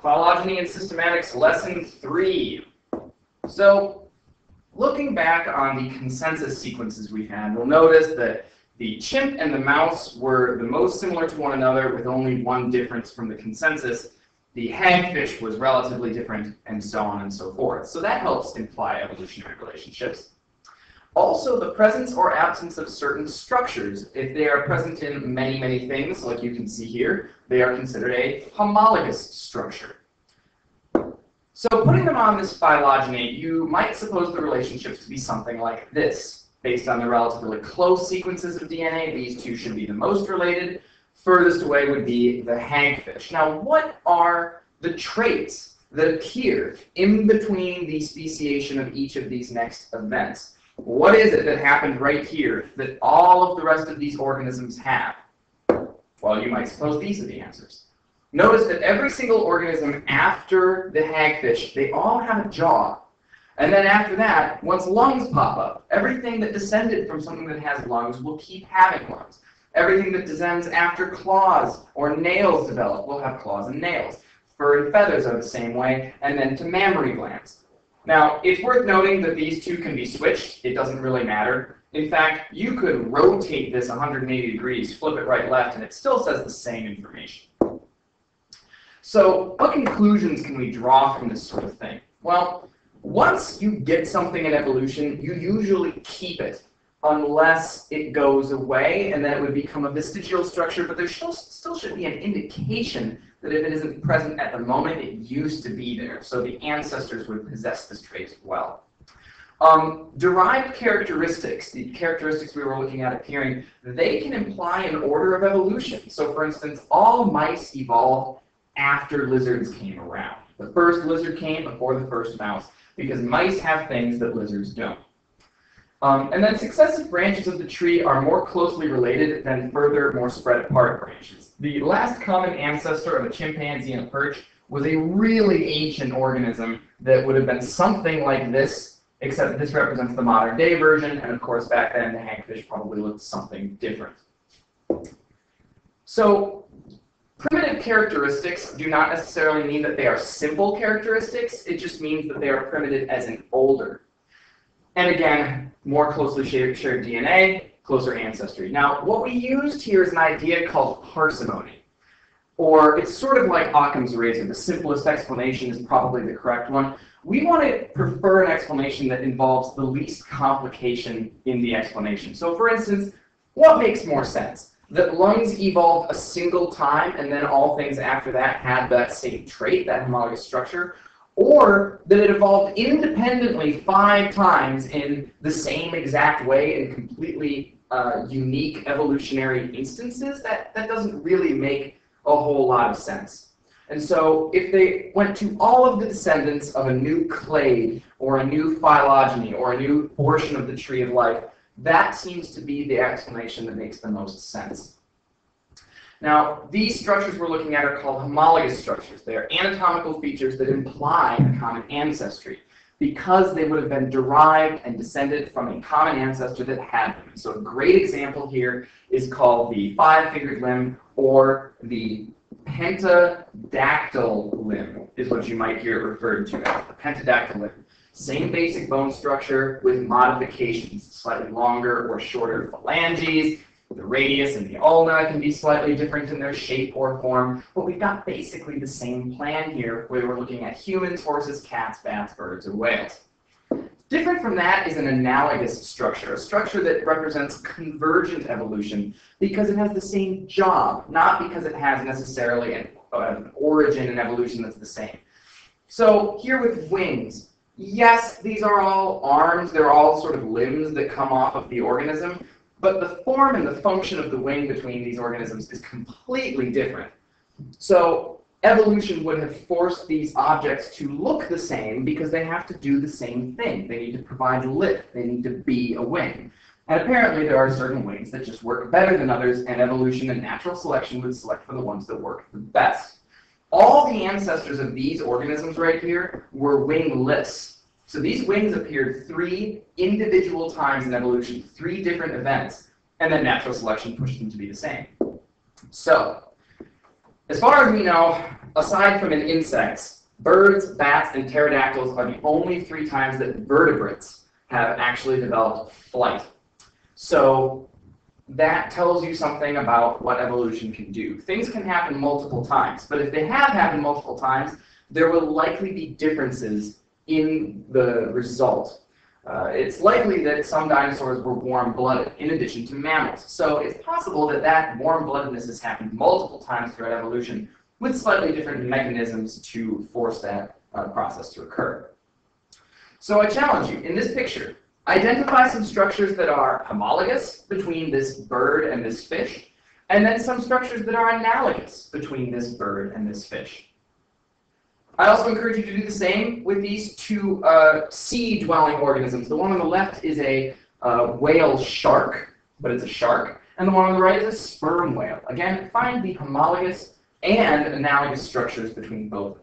Phylogeny and Systematics, Lesson 3. So, looking back on the consensus sequences we've had, we'll notice that the chimp and the mouse were the most similar to one another with only one difference from the consensus. The hagfish was relatively different, and so on and so forth. So that helps imply evolutionary relationships. Also, the presence or absence of certain structures. If they are present in many, many things, like you can see here, they are considered a homologous structure. So putting them on this phylogeny, you might suppose the relationships to be something like this. Based on the relatively close sequences of DNA, these two should be the most related. Furthest away would be the hagfish. Now, what are the traits that appear in between the speciation of each of these next events? What is it that happened right here that all of the rest of these organisms have? Well, you might suppose these are the answers. Notice that every single organism after the hagfish, they all have a jaw. And then after that, once lungs pop up, everything that descended from something that has lungs will keep having lungs. Everything that descends after claws or nails develop will have claws and nails. Fur and feathers are the same way, and then to mammary glands. Now, it's worth noting that these two can be switched. It doesn't really matter. In fact, you could rotate this 180 degrees, flip it right, left, and it still says the same information. So, what conclusions can we draw from this sort of thing? Well, once you get something in evolution, you usually keep it, unless it goes away, and then it would become a vestigial structure, but there still should be an indication that if it isn't present at the moment, it used to be there. So the ancestors would possess this trait as well. Derived characteristics, the characteristics we were looking at appearing, they can imply an order of evolution. So for instance, all mice evolved after lizards came around. The first lizard came before the first mouse, because mice have things that lizards don't. And then successive branches of the tree are more closely related than further, more spread apart branches. The last common ancestor of a chimpanzee and a perch was a really ancient organism that would have been something like this, except this represents the modern day version, and of course back then the hagfish probably looked something different. So primitive characteristics do not necessarily mean that they are simple characteristics, it just means that they are primitive as in older. And again, more closely shared DNA, closer ancestry. Now, what we used here is an idea called parsimony, or it's sort of like Occam's razor. The simplest explanation is probably the correct one. We want to prefer an explanation that involves the least complication in the explanation. So for instance, what makes more sense? That lungs evolved a single time and then all things after that had that same trait, that homologous structure, or that it evolved independently 5 times in the same exact way in completely unique evolutionary instances? That doesn't really make a whole lot of sense. And so if they went to all of the descendants of a new clade or a new phylogeny or a new portion of the tree of life, that seems to be the explanation that makes the most sense. Now, these structures we're looking at are called homologous structures. They are anatomical features that imply a common ancestry because they would have been derived and descended from a common ancestor that had them. So a great example here is called the 5-fingered limb, or the pentadactyl limb is what you might hear it referred to as, the pentadactyl limb. Same basic bone structure with modifications, slightly longer or shorter phalanges. The radius and the ulna can be slightly different in their shape or form, but we've got basically the same plan here where we're looking at humans, horses, cats, bats, birds, or whales. Different from that is an analogous structure, a structure that represents convergent evolution because it has the same job, not because it has necessarily an origin in evolution that's the same. So here with wings, yes, these are all arms, they're all sort of limbs that come off of the organism, but the form and the function of the wing between these organisms is completely different. So evolution would have forced these objects to look the same because they have to do the same thing. They need to provide lift. They need to be a wing. And apparently there are certain wings that just work better than others, and evolution and natural selection would select for the ones that work the best. All the ancestors of these organisms right here were wingless. So these wings appeared 3 individual times in evolution, 3 different events, and then natural selection pushed them to be the same. So, as far as we know, aside from in insects, birds, bats, and pterodactyls are the only 3 times that vertebrates have actually developed flight. So that tells you something about what evolution can do. Things can happen multiple times, but if they have happened multiple times, there will likely be differences in the result. It's likely that some dinosaurs were warm-blooded in addition to mammals. So it's possible that that warm-bloodedness has happened multiple times throughout evolution with slightly different mechanisms to force that process to occur. So I challenge you, in this picture, identify some structures that are homologous between this bird and this fish, and then some structures that are analogous between this bird and this fish. I also encourage you to do the same with these 2 sea-dwelling organisms. The one on the left is a whale shark, but it's a shark, and the one on the right is a sperm whale. Again, find the homologous and analogous structures between both.